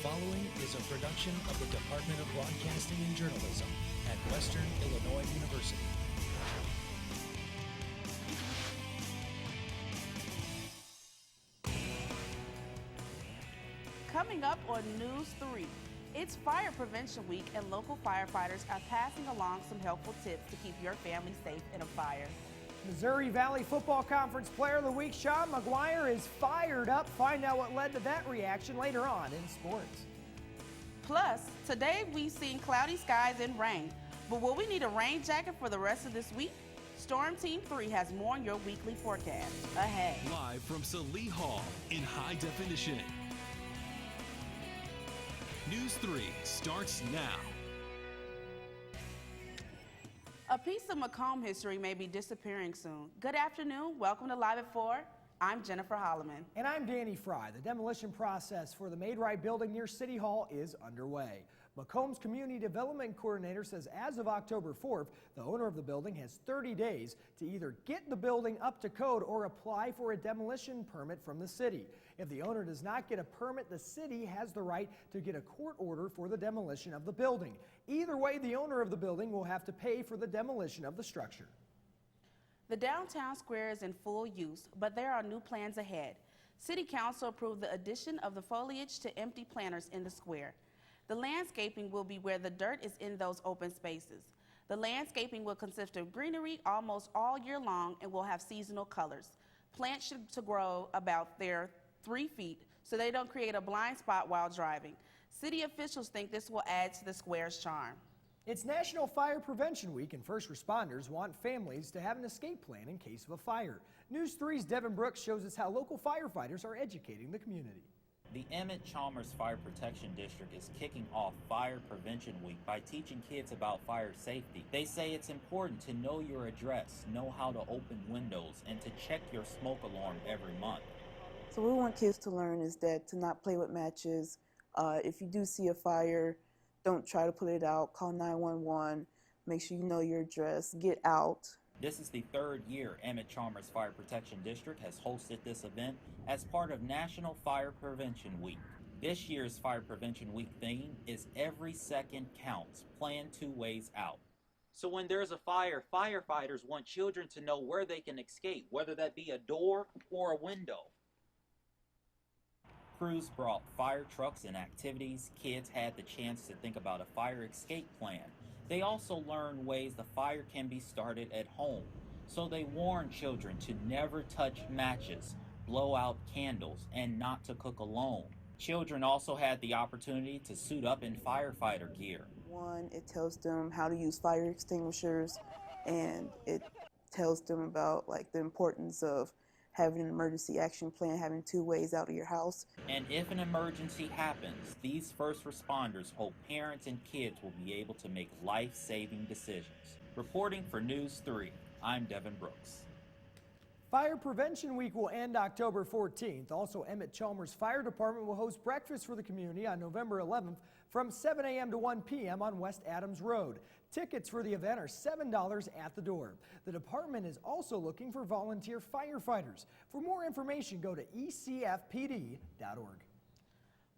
following is a production of the Department of Broadcasting and Journalism at Western Illinois University. Coming up on News 3, it's Fire Prevention Week and local firefighters are passing along some helpful tips to keep your family safe in a fire. Missouri Valley Football Conference Player of the Week, Sean McGuire, is fired up. Find out what led to that reaction later on in sports. Plus, today we've seen cloudy skies and rain, but will we need a rain jacket for the rest of this week? Storm Team 3 has more on your weekly forecast ahead. Live from Salee Hall in high definition. News 3 starts now. A piece of Macomb history may be disappearing soon. Good afternoon. Welcome to Live at 4. I'm Jennifer Holloman. And I'm Danny Fry. The demolition process for the Maid-Rite building near City Hall is underway. Macomb's Community Development Coordinator says as of October 4th, the owner of the building has 30 days to either get the building up to code or apply for a demolition permit from the city. If the owner does not get a permit, the city has the right to get a court order for the demolition of the building. Either way, the owner of the building will have to pay for the demolition of the structure. The downtown square is in full use, but there are new plans ahead. City Council approved the addition of the foliage to empty planters in the square. The landscaping will be where the dirt is in those open spaces. The landscaping will consist of greenery almost all year long and will have seasonal colors. Plants should to grow about 3 feet so they don't create a blind spot while driving. City officials think this will add to the square's charm. It's National Fire Prevention Week, and first responders want families to have an escape plan in case of a fire. News 3's Devin Brooks shows us how local firefighters are educating the community. The Emmett-Chalmers Fire Protection District is kicking off Fire Prevention Week by teaching kids about fire safety. They say it's important to know your address, know how to open windows, and to check your smoke alarm every month. So what we want kids to learn is that to not play with matches. If you do see a fire, don't try to put it out. Call 911. Make sure you know your address. Get out. This is the third year Emmett-Chalmers Fire Protection District has hosted this event as part of National Fire Prevention Week. This year's Fire Prevention Week theme is Every Second Counts, Plan 2 Ways Out. So when there's a fire, firefighters want children to know where they can escape, whether that be a door or a window. Crews brought fire trucks and activities. Kids had the chance to think about a fire escape plan. They also learned ways the fire can be started at home. So they warned children to never touch matches, blow out candles, and not to cook alone. Children also had the opportunity to suit up in firefighter gear. One, it tells them how to use fire extinguishers, and it tells them about the importance of having an emergency action plan, having 2 ways out of your house. And if an emergency happens, these first responders hope parents and kids will be able to make life-saving decisions. Reporting for News 3, I'm Devin Brooks. Fire Prevention Week will end October 14th. Also, Emmett-Chalmers Fire Department will host breakfast for the community on November 11th from 7 a.m. to 1 p.m. on West Adams Road. Tickets for the event are $7 at the door. The department is also looking for volunteer firefighters. For more information, go to ecfpd.org.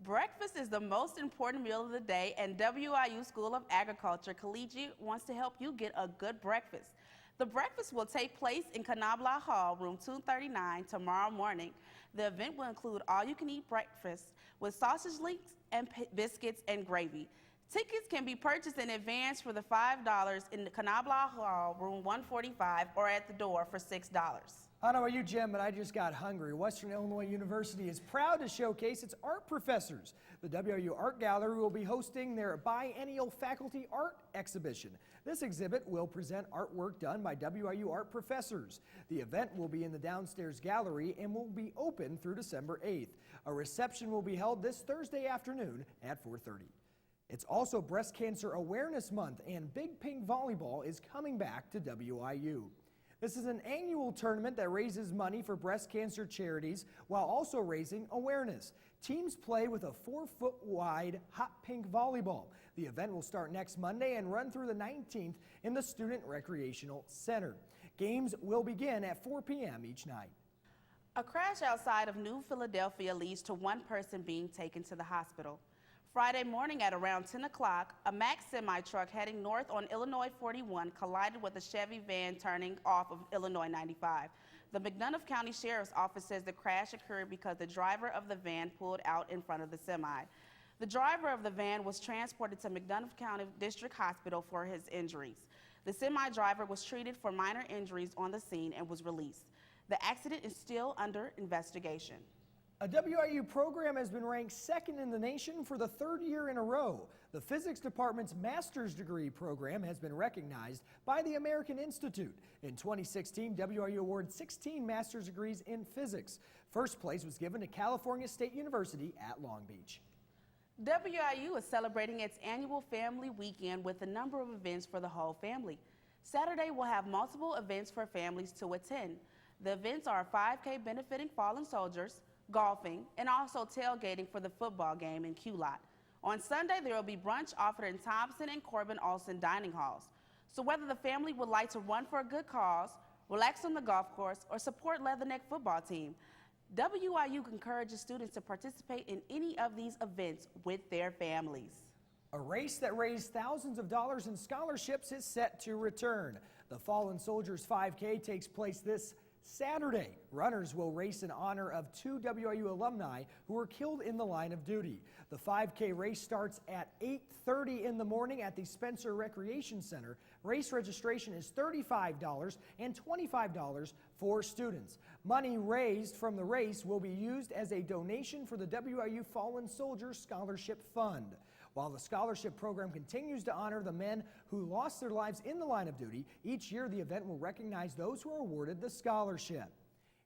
Breakfast is the most important meal of the day, and WIU School of Agriculture Collegiate wants to help you get a good breakfast. The breakfast will take place in Canabla Hall, room 239, tomorrow morning. The event will include all-you-can-eat breakfast with sausage links and biscuits and gravy. Tickets can be purchased in advance for the $5 in the Canabla Hall, room 145, or at the door for $6. I don't know about you, Jim, but I just got hungry. Western Illinois University is proud to showcase its art professors. The WIU Art Gallery will be hosting their biennial faculty art exhibition. This exhibit will present artwork done by WIU art professors. The event will be in the downstairs gallery and will be open through December 8th. A reception will be held this Thursday afternoon at 4:30. It's also Breast Cancer Awareness Month, and Big Pink Volleyball is coming back to WIU. This is an annual tournament that raises money for breast cancer charities while also raising awareness. Teams play with a 4-foot wide hot pink volleyball. The event will start next Monday and run through the 19th in the Student Recreational Center. Games will begin at 4 p.m. each night. A crash outside of New Philadelphia leads to one person being taken to the hospital. Friday morning at around 10 o'clock, a Mack semi-truck heading north on Illinois 41 collided with a Chevy van turning off of Illinois 95. The McDonough County Sheriff's Office says the crash occurred because the driver of the van pulled out in front of the semi. The driver of the van was transported to McDonough County District Hospital for his injuries. The semi-driver was treated for minor injuries on the scene and was released. The accident is still under investigation. A WIU program has been ranked second in the nation for the third year in a row. The physics department's master's degree program has been recognized by the American Institute. In 2016, WIU awarded 16 master's degrees in physics. First place was given to California State University at Long Beach. WIU is celebrating its annual family weekend with a number of events for the whole family. Saturday will have multiple events for families to attend. The events are a 5K benefiting fallen soldiers, golfing, and also tailgating for the football game in Q-Lot. On Sunday, there will be brunch offered in Thompson and Corbin Olson dining halls. So whether the family would like to run for a good cause, relax on the golf course, or support Leatherneck football team, WIU encourages students to participate in any of these events with their families. A race that raised thousands of dollars in scholarships is set to return. The Fallen Soldiers 5K takes place this Saturday. Runners will race in honor of 2 WIU alumni who were killed in the line of duty. The 5K race starts at 8:30 in the morning at the Spencer Recreation Center. Race registration is $35 and $25 for students. Money raised from the race will be used as a donation for the WIU Fallen Soldiers Scholarship Fund. While the scholarship program continues to honor the men who lost their lives in the line of duty, each year the event will recognize those who are awarded the scholarship.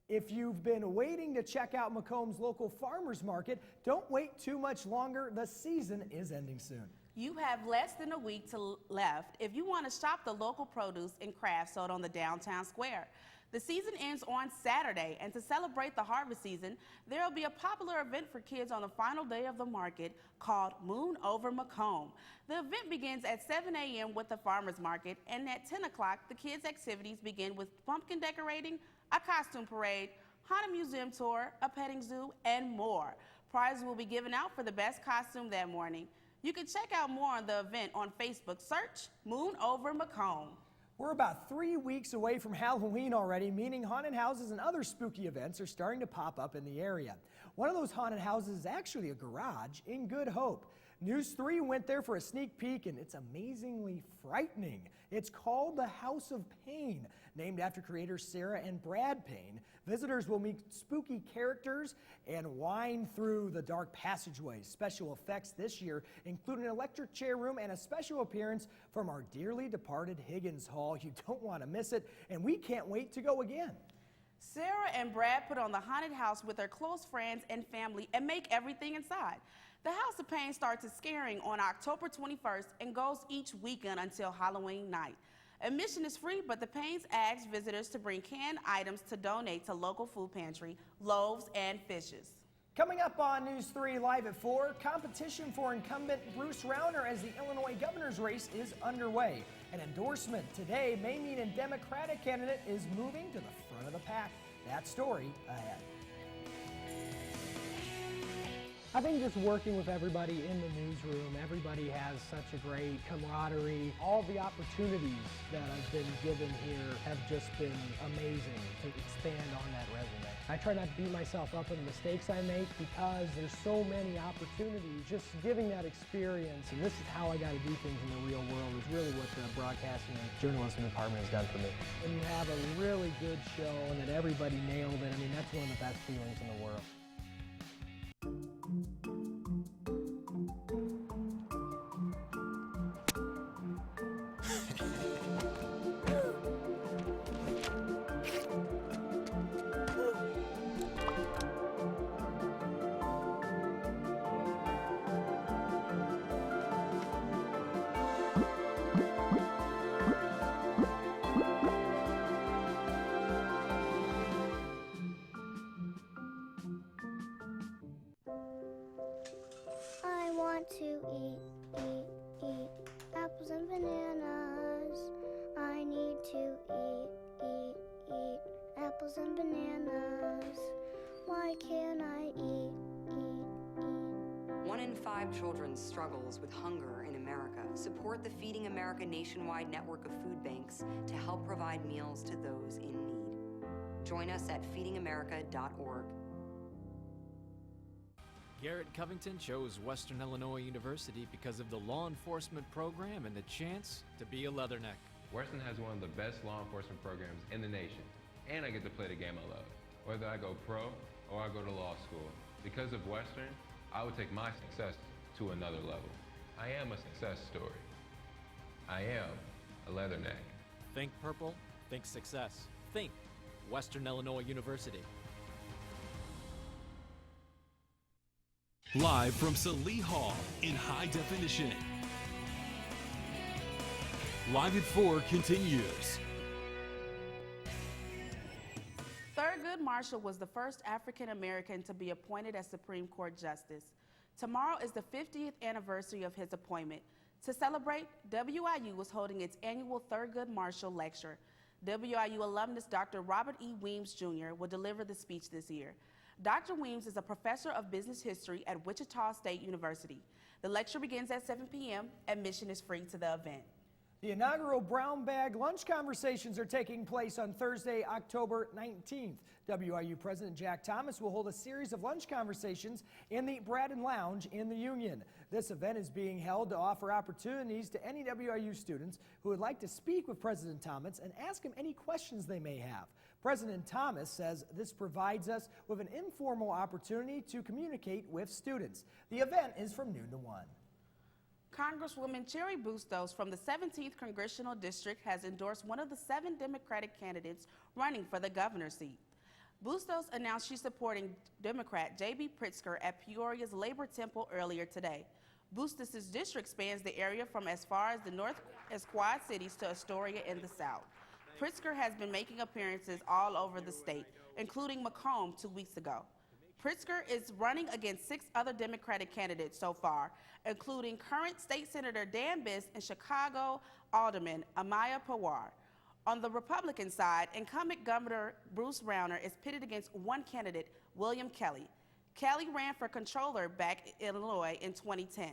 If you've been waiting to check out Macomb's local farmers market, don't wait too much longer. The season is ending soon. You have less than a week left if you want to shop the local produce and crafts sold on the downtown square. The season ends on Saturday, and to celebrate the harvest season, there will be a popular event for kids on the final day of the market called Moon Over Macomb. The event begins at 7 a.m. with the farmers market, and at 10 o'clock, the kids' activities begin with pumpkin decorating, a costume parade, haunted museum tour, a petting zoo, and more. Prizes will be given out for the best costume that morning. You can check out more on the event on Facebook. Search Moon Over Macomb. We're about 3 weeks away from Halloween already, meaning haunted houses and other spooky events are starting to pop up in the area. One of those haunted houses is actually a garage in Good Hope. NEWS3 went there for a sneak peek, and it's amazingly frightening. It's called the House of Pain, named after creators Sarah and Brad Payne. Visitors will meet spooky characters and wind through the dark passageways. Special effects this year include an electric chair room and a special appearance from our dearly departed Higgins Hall. You don't want to miss it, and we can't wait to go again. Sarah and Brad put on the haunted house with their close friends and family and make everything inside. The House of Pain starts its scaring on October 21st and goes each weekend until Halloween night. Admission is free, but the Pains asks visitors to bring canned items to donate to local food pantry, loaves, and fishes. Coming up on News 3 Live at 4, competition for incumbent Bruce Rauner as the Illinois governor's race is underway. An endorsement today may mean a Democratic candidate is moving to the front of the pack. That story ahead. I think just working with everybody in the newsroom, everybody has such a great camaraderie. All the opportunities that I've been given here have just been amazing to expand on that resume. I try not to beat myself up on the mistakes I make because there's so many opportunities. Just giving that experience, and this is how I got to do things in the real world, is really what the broadcasting and journalism department has done for me. When you have a really good show and that everybody nailed it, I mean, that's one of the best feelings in the world. To eat apples and bananas. I need to eat apples and bananas. Why can't I eat? 1 in 5 5 children's struggles with hunger in America, support the Feeding America nationwide network of food banks to help provide meals to those in need. Join us at feedingamerica.org. Garrett Covington chose Western Illinois University because of the law enforcement program and the chance to be a Leatherneck. Western has one of the best law enforcement programs in the nation, and I get to play the game I love. Whether I go pro or I go to law school, because of Western, I would take my success to another level. I am a success story. I am a Leatherneck. Think purple, think success. Think Western Illinois University. Live from Salee Hall in high definition. Live at 4 continues. Thurgood Marshall was the first African American to be appointed as Supreme Court Justice. Tomorrow is the 50th anniversary of his appointment. To celebrate, WIU was holding its annual Thurgood Marshall Lecture. WIU alumnus Dr. Robert E. Weems Jr. will deliver the speech this year. Dr. Weems is a professor of business history at Wichita State University. The lecture begins at 7 p.m. Admission is free to the event. The inaugural Brown Bag Lunch Conversations are taking place on Thursday, October 19th. WIU President Jack Thomas will hold a series of lunch conversations in the Braden Lounge in the Union. This event is being held to offer opportunities to any WIU students who would like to speak with President Thomas and ask him any questions they may have. President Thomas says this provides us with an informal opportunity to communicate with students. The event is from noon to 1. Congresswoman Cherry Bustos from the 17th Congressional District has endorsed one of the 7 Democratic candidates running for the governor's seat. Bustos announced she's supporting Democrat J.B. Pritzker at Peoria's Labor Temple earlier today. Bustos' district spans the area from as far as the north as Quad Cities to Astoria in the south. Pritzker has been making appearances all over the state, including Macomb 2 weeks ago. Pritzker is running against 6 other Democratic candidates so far, including current State Senator Dan Biss and Chicago Alderman Amaya Pawar. On the Republican side, incumbent Governor Bruce Rauner is pitted against one candidate, William Kelly. Kelly ran for controller back in Illinois in 2010.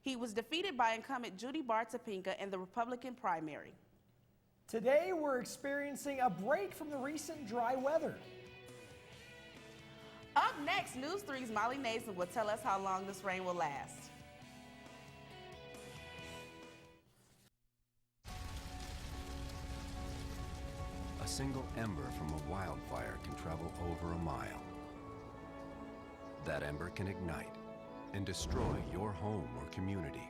He was defeated by incumbent Judy Bar-Topinka in the Republican primary. Today, we're experiencing a break from the recent dry weather. Up next, News 3's Molly Nason will tell us how long this rain will last. A single ember from a wildfire can travel over a mile. That ember can ignite and destroy your home or community.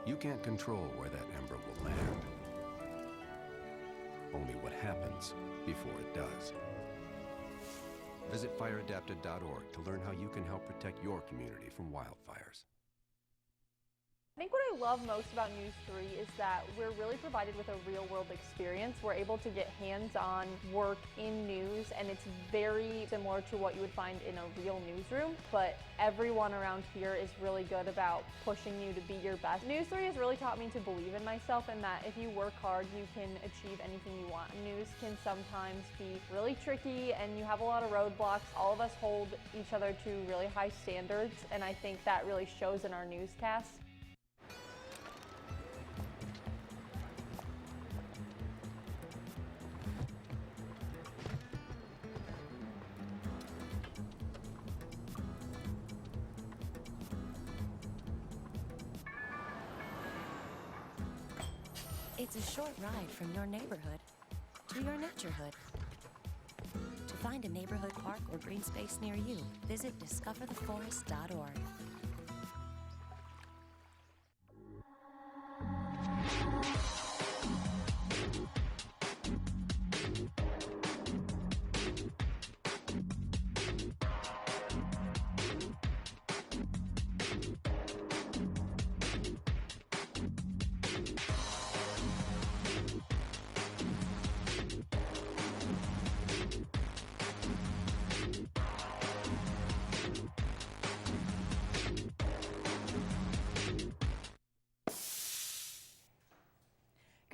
You can't control where that ember will land. Only what happens before it does. Visit fireadapted.org to learn how you can help protect your community from wildfires. I think what I love most about News 3 is that we're really provided with a real-world experience. We're able to get hands-on work in news, and it's very similar to what you would find in a real newsroom, but everyone around here is really good about pushing you to be your best. News 3 has really taught me to believe in myself and that if you work hard, you can achieve anything you want. News can sometimes be really tricky, and you have a lot of roadblocks. All of us hold each other to really high standards, and I think that really shows in our newscasts. It's a short ride from your neighborhood to your naturehood. To find a neighborhood park or green space near you, visit discovertheforest.org.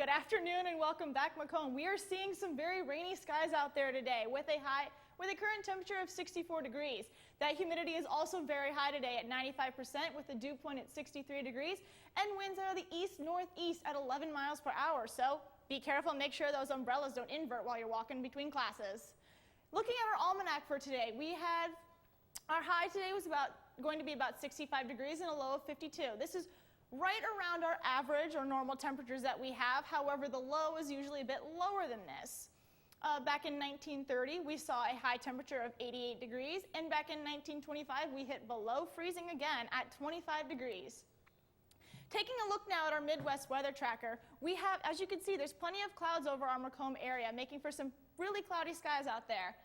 Good afternoon and welcome back, Macomb. We are seeing some very rainy skies out there today with a current temperature of 64 degrees. That humidity is also very high today at 95% with a dew point at 63 degrees and winds out of the east-northeast at 11 miles per hour. So be careful and make sure those umbrellas don't invert while you're walking between classes. Looking at our almanac for today, our high today was going to be about 65 degrees and a low of 52. This is right around our average or normal temperatures that we have. However, the low is usually a bit lower than this. Back in 1930, we saw a high temperature of 88 degrees, and back in 1925, we hit below freezing again at 25 degrees. Taking a look now at our Midwest weather tracker, we have, as you can see, there's plenty of clouds over our Macomb area, making for some really cloudy skies out there.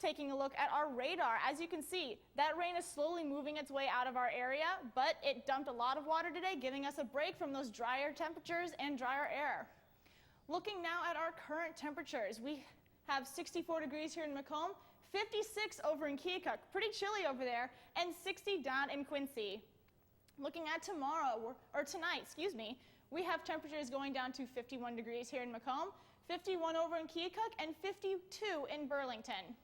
Taking a look at our radar, as you can see, that rain is slowly moving its way out of our area, but it dumped a lot of water today, giving us a break from those drier temperatures and drier air. Looking now at our current temperatures, we have 64 degrees here in Macomb, 56 over in Keokuk, pretty chilly over there, and 60 down in Quincy. Looking at tonight, we have temperatures going down to 51 degrees here in Macomb, 51 over in Keokuk, and 52 in Burlington.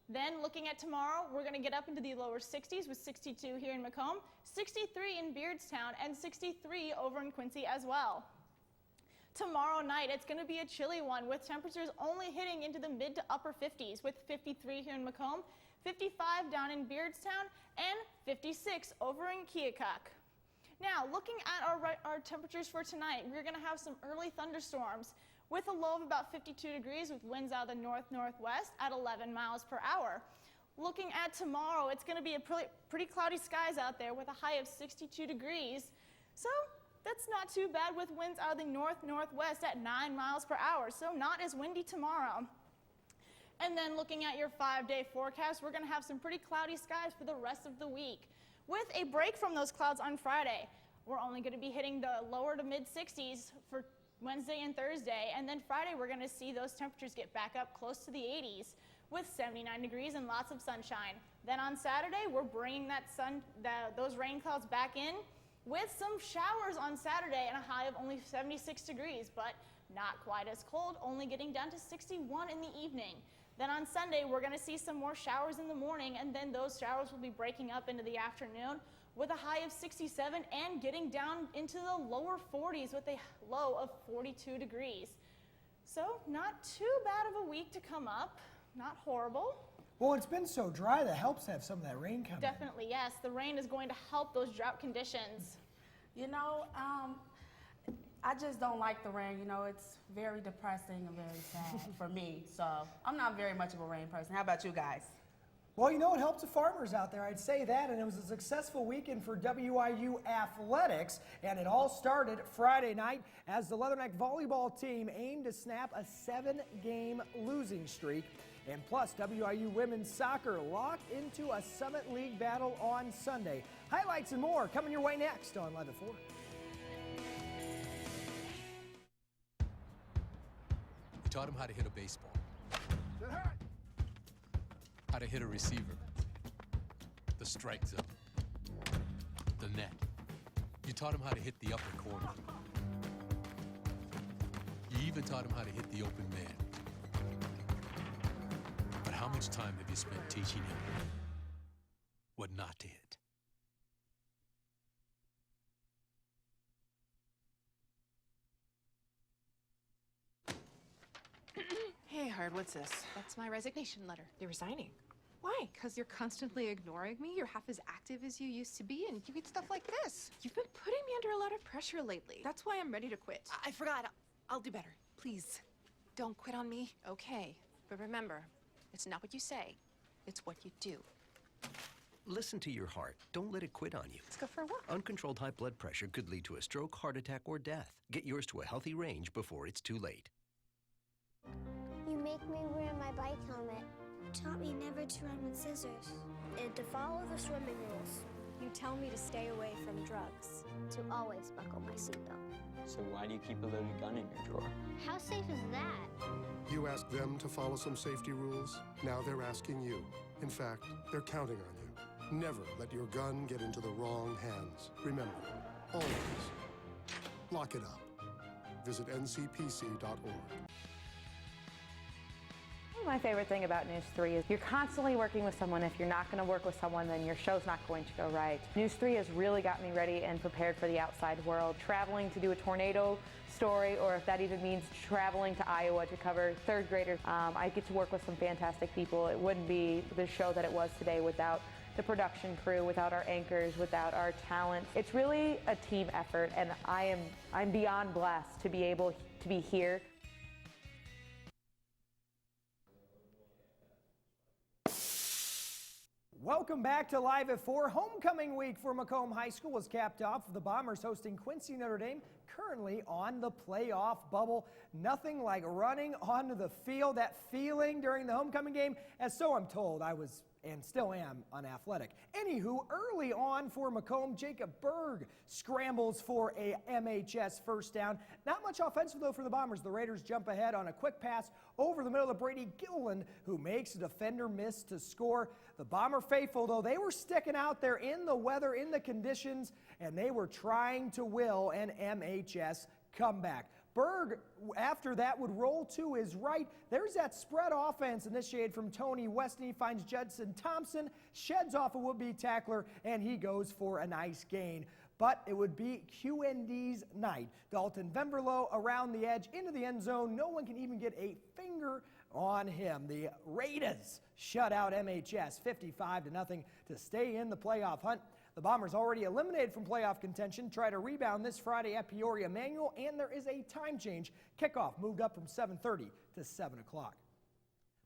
Then looking at tomorrow, we're going to get up into the lower 60s with 62 here in Macomb, 63 in Beardstown, and 63 over in Quincy as well. Tomorrow night, it's going to be a chilly one with temperatures only hitting into the mid to upper 50s with 53 here in Macomb, 55 down in Beardstown, and 56 over in Keokuk. Now, looking at our temperatures for tonight, we're going to have some early thunderstorms with a low of about 52 degrees with winds out of the north-northwest at 11 miles per hour. Looking at tomorrow, it's going to be a pretty cloudy skies out there with a high of 62 degrees. So that's not too bad with winds out of the north-northwest at 9 miles per hour, so not as windy tomorrow. And then looking at your 5-day forecast, we're going to have some pretty cloudy skies for the rest of the week. With a break from those clouds on Friday, we're only going to be hitting the lower to mid-60s for Wednesday and Thursday, and then Friday we're going to see those temperatures get back up close to the 80s with 79 degrees and lots of sunshine. Then on Saturday, we're bringing those rain clouds back in with some showers on Saturday and a high of only 76 degrees, but not quite as cold, only getting down to 61 in the evening. Then on Sunday, we're going to see some more showers in the morning, and then those showers will be breaking up into the afternoon with a high of 67 and getting down into the lower 40s with a low of 42 degrees. So not too bad of a week to come up, not horrible. Well, it's been so dry that helps to have some of that rain come Definitely, yes. The rain is going to help those drought conditions. You know, I just don't like the rain. You know, it's very depressing and very sad for me. So I'm not very much of a rain person. How about you guys? Well, you know, it helps the farmers out there, I'd say that, and it was a successful weekend for WIU athletics, and it all started Friday night as the Leatherneck volleyball team aimed to snap a 7-game losing streak. And plus, WIU women's soccer locked into a Summit League battle on Sunday. Highlights and more coming your way next on Live at 4. We taught him how to hit a baseball, how to hit a receiver, the strike zone, the net. You taught him how to hit the upper corner. You even taught him how to hit the open man. But how much time have you spent teaching him what not to hit? Hey, Hard, what's this? That's my resignation letter. You're resigning? Why? Because you're constantly ignoring me. You're half as active as you used to be, and you get stuff like this. You've been putting me under a lot of pressure lately. That's why I'm ready to quit. I forgot. I'll do better. Please, don't quit on me. Okay, but remember, it's not what you say. It's what you do. Listen to your heart. Don't let it quit on you. Let's go for a walk. Uncontrolled high blood pressure could lead to a stroke, heart attack, or death. Get yours to a healthy range before it's too late. You make me wear my bike helmet. You taught me never to run with scissors. And to follow the swimming rules. You tell me to stay away from drugs. To always buckle my seatbelt. So why do you keep a loaded gun in your drawer? How safe is that? You asked them to follow some safety rules. Now they're asking you. In fact, they're counting on you. Never let your gun get into the wrong hands. Remember, always lock it up. visit ncpc.org. My favorite thing about News 3 is you're constantly working with someone. If you're not going to work with someone, then your show's not going to go right. News 3 has really got me ready and prepared for the outside world. Traveling to do a tornado story, or if that even means traveling to Iowa to cover third graders, I get to work with some fantastic people. It wouldn't be the show that it was today without the production crew, without our anchors, without our talent. It's really a team effort, and I'm beyond blessed to be able to be here. Welcome back to Live at 4. Homecoming week for Macomb High School was capped off with the Bombers hosting Quincy Notre Dame, currently on the playoff bubble. Nothing like running onto the field, that feeling during the homecoming game, as so I'm told I was and still am unathletic. Anywho, early on for Macomb, Jacob Berg scrambles for a MHS first down. Not much offensive though for the Bombers. The Raiders jump ahead on a quick pass over the middle of Brady Gilliland, who makes a defender miss to score. The Bomber faithful, though, they were sticking out there in the weather, in the conditions, and they were trying to will an MHS comeback. Berg, after that, would roll to his right. There's that spread offense initiated from Tony Weston. He finds Judson Thompson, sheds off a would-be tackler, and he goes for a nice gain. But it would be QND's night. Dalton Vemberlo around the edge into the end zone. No one can even get a finger on him. The Raiders shut out MHS 55-0 to stay in the playoff hunt. The Bombers already eliminated from playoff contention, try to rebound this Friday at Peoria Manual, and there is a time change. Kickoff moved up from 7:30 to 7 o'clock.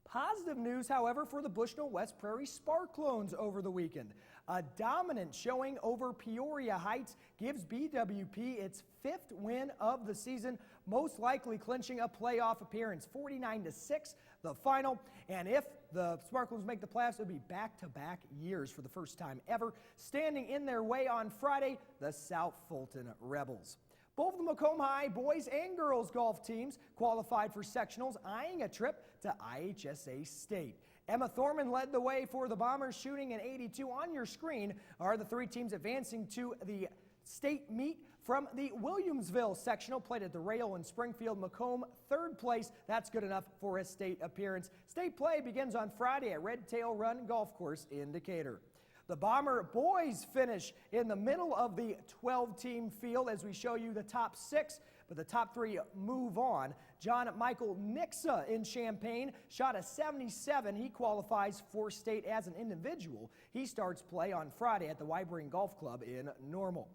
Positive news, however, for the Bushnell West Prairie Sparklones over the weekend. A dominant showing over Peoria Heights gives BWP its 5th win of the season, most likely clinching a playoff appearance. 49-6, the final. And if the Sparklones make the playoffs, it'll be back-to-back years for the first time ever. Standing in their way on Friday, the South Fulton Rebels. Both the Macomb High boys and girls golf teams qualified for sectionals, eyeing a trip to IHSA State. Emma Thorman led the way for the Bombers, shooting an 82. On your screen are the 3 teams advancing to the state meet. From the Williamsville sectional, played at the Rail in Springfield. Macomb, 3rd place. That's good enough for a state appearance. State play begins on Friday at Red Tail Run Golf Course in Decatur. The Bomber boys finish in the middle of the 12-team field as we show you the top 6, but the top 3 move on. John Michael Nixa in Champaign shot a 77. He qualifies for state as an individual. He starts play on Friday at the Wybreen Golf Club in Normal.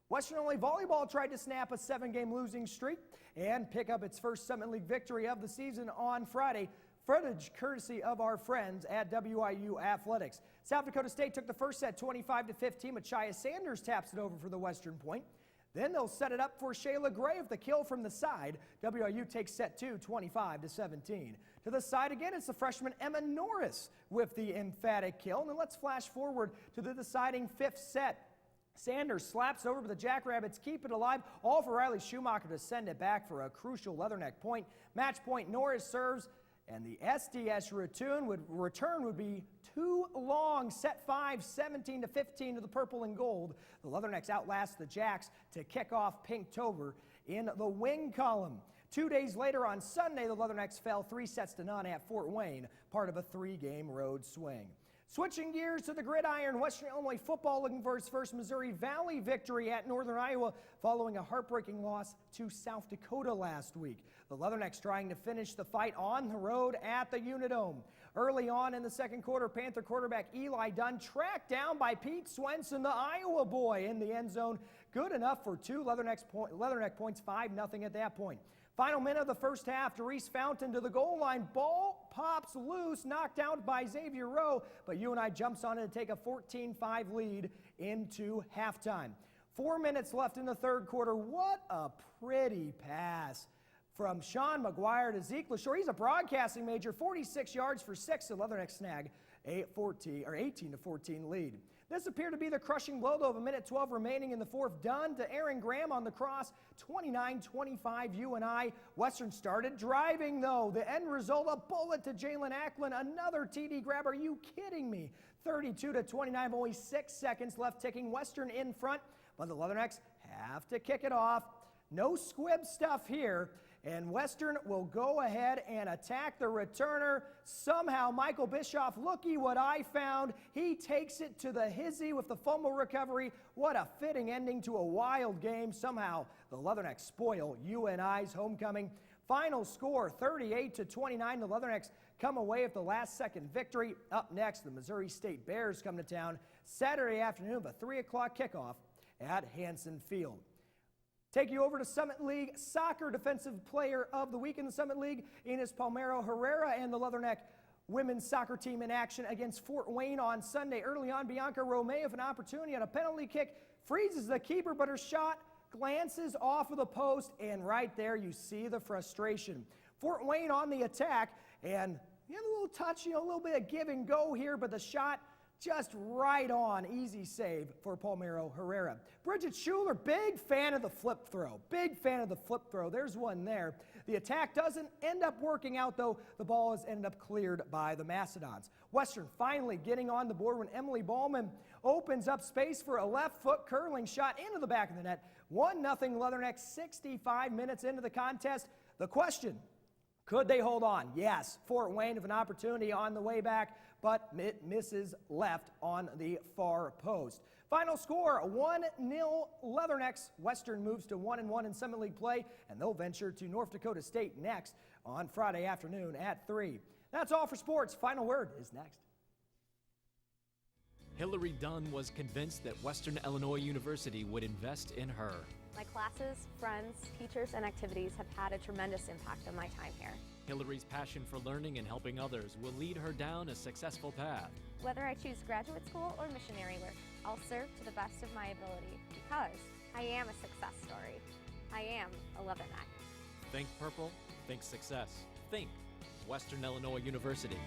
Western Illinois Volleyball tried to snap a 7-game losing streak and pick up its first Summit League victory of the season on Friday. Footage courtesy of our friends at WIU Athletics. South Dakota State took the first set 25-15. Machia Sanders taps it over for the Western point. Then they'll set it up for Shayla Gray with the kill from the side. WIU takes set 2, 25-17. To the side again, it's the freshman Emma Norris with the emphatic kill. And then let's flash forward to the deciding 5th set. Sanders slaps over, but the Jackrabbits keep it alive, all for Riley Schumacher to send it back for a crucial Leatherneck point. Match point, Norris serves, and the SDS return would be too long. Set 5, 17-15 to the purple and gold. The Leathernecks outlast the Jacks to kick off Pinktober in the wing column. 2 days later on Sunday, the Leathernecks fell 3-0 at Fort Wayne, part of a 3-game road swing. Switching gears to the gridiron, Western Illinois football looking for its first Missouri Valley victory at Northern Iowa following a heartbreaking loss to South Dakota last week. The Leathernecks trying to finish the fight on the road at the Unidome. Early on in the second quarter, Panther quarterback Eli Dunn tracked down by Pete Swenson, the Iowa boy, in the end zone. Good enough for 2 Leatherneck points, 5-0 at that point. Final minute of the first half, Derice Fountain to the goal line. Ball pops loose, knocked out by Xavier Rowe, but UNI jumps on it to take a 14-5 lead into halftime. 4 minutes left in the third quarter. What a pretty pass from Sean McGuire to Zeke LaShore. He's a broadcasting major, 46 yards for 6, and Leathernecks snag a 18-14 lead. This appeared to be the crushing blow, though, of 1:12 remaining in the fourth. Done to Aaron Graham on the cross, 29-25 UNI. Western started driving, though. The end result, a bullet to Jalen Acklin, another TD grab. Are you kidding me? 32-29, only 6 seconds left ticking. Western in front, but the Leathernecks have to kick it off. No squib stuff here. And Western will go ahead and attack the returner. Somehow, Michael Bischoff, looky what I found. He takes it to the hizzy with the fumble recovery. What a fitting ending to a wild game. Somehow, the Leathernecks spoil UNI's homecoming. Final score, 38-29. The Leathernecks come away with the last-second victory. Up next, the Missouri State Bears come to town Saturday afternoon with a 3 o'clock kickoff at Hanson Field. Take you over to Summit League Soccer. Defensive Player of the Week in the Summit League, Ines Palmero Herrera and the Leatherneck women's soccer team in action against Fort Wayne on Sunday. Early on, Bianca Romeo with an opportunity on a penalty kick, freezes the keeper, but her shot glances off of the post, and right there you see the frustration. Fort Wayne on the attack, and you have a little touch, a little bit of give and go here, but the shot just right on. Easy save for Palmero Herrera. Bridget Schuler, big fan of the flip throw. Big fan of the flip throw. There's one there. The attack doesn't end up working out, though. The ball has ended up cleared by the Mastodons. Western finally getting on the board when Emily Ballman opens up space for a left-foot curling shot into the back of the net. 1-0 Leathernecks 65 minutes into the contest. The question, could they hold on? Yes. Fort Wayne with an opportunity on the way back, but it misses left on the far post. Final score, 1-0 Leathernecks. Western moves to 1-1 in Summit League play, and they'll venture to North Dakota State next on Friday afternoon at 3. That's all for sports. Final word is next. Hillary Dunn was convinced that Western Illinois University would invest in her. My classes, friends, teachers, and activities have had a tremendous impact on my time here. Hillary's passion for learning and helping others will lead her down a successful path. Whether I choose graduate school or missionary work, I'll serve to the best of my ability because I am a success story. I am a Leatherneck. Think purple, think success. Think Western Illinois University.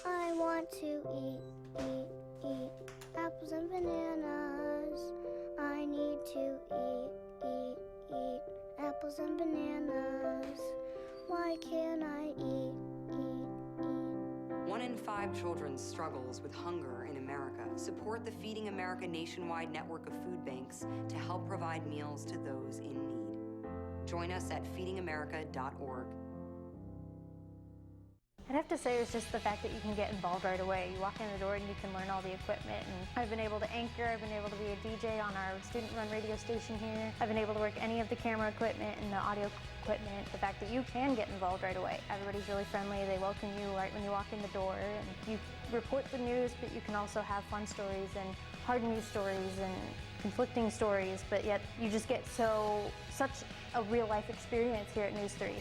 I want to eat apples and bananas. I need to eat apples and bananas. Why can't I eat? 1 in 5 children struggles with hunger in America. Support the Feeding America nationwide network of food banks to help provide meals to those in need. Join us at feedingamerica.org. I'd have to say it's just the fact that you can get involved right away. You walk in the door and you can learn all the equipment. And I've been able to anchor, I've been able to be a DJ on our student-run radio station here. I've been able to work any of the camera equipment and the audio equipment. The fact that you can get involved right away. Everybody's really friendly. They welcome you right when you walk in the door. And you report the news, but you can also have fun stories and hard news stories and conflicting stories. But yet you just get such a real-life experience here at News 3.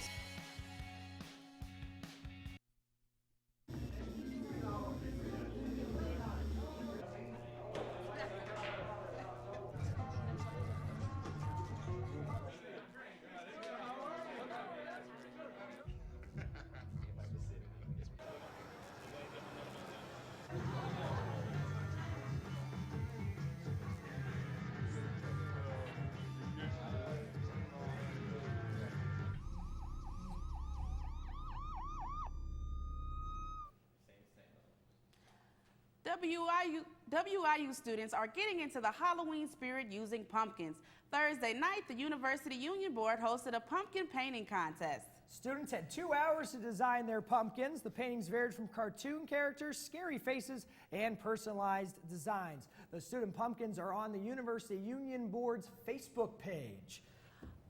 WIU students are getting into the Halloween spirit using pumpkins. Thursday night, the University Union Board hosted a pumpkin painting contest. Students had 2 hours to design their pumpkins. The paintings varied from cartoon characters, scary faces, and personalized designs. The student pumpkins are on the University Union Board's Facebook page.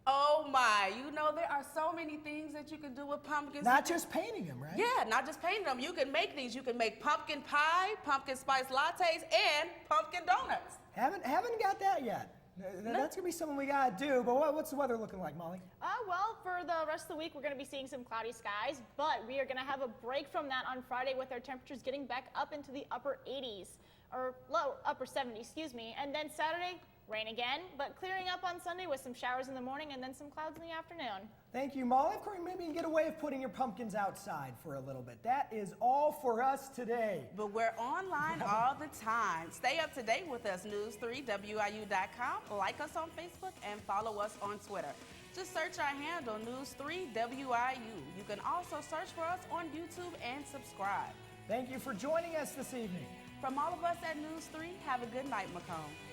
Oh my, there are so many things that you can do with pumpkins. Not just painting them, right? Yeah, not just painting them. You can make these. You can make pumpkin pie, pumpkin spice lattes, and pumpkin donuts. Haven't got that yet. That's going to be something we got to do, but what's the weather looking like, Molly? Well, for the rest of the week, we're going to be seeing some cloudy skies, but we are going to have a break from that on Friday with our temperatures getting back up into the upper 80s, or upper 70s, excuse me, and then Saturday, rain again, but clearing up on Sunday with some showers in the morning and then some clouds in the afternoon. Thank you, Molly. Of course, maybe you can get away with putting your pumpkins outside for a little bit. That is all for us today. But we're online all the time. Stay up to date with us, news3wiu.com. Like us on Facebook and follow us on Twitter. Just search our handle, News3WIU. You can also search for us on YouTube and subscribe. Thank you for joining us this evening. From all of us at News 3, have a good night, Macomb.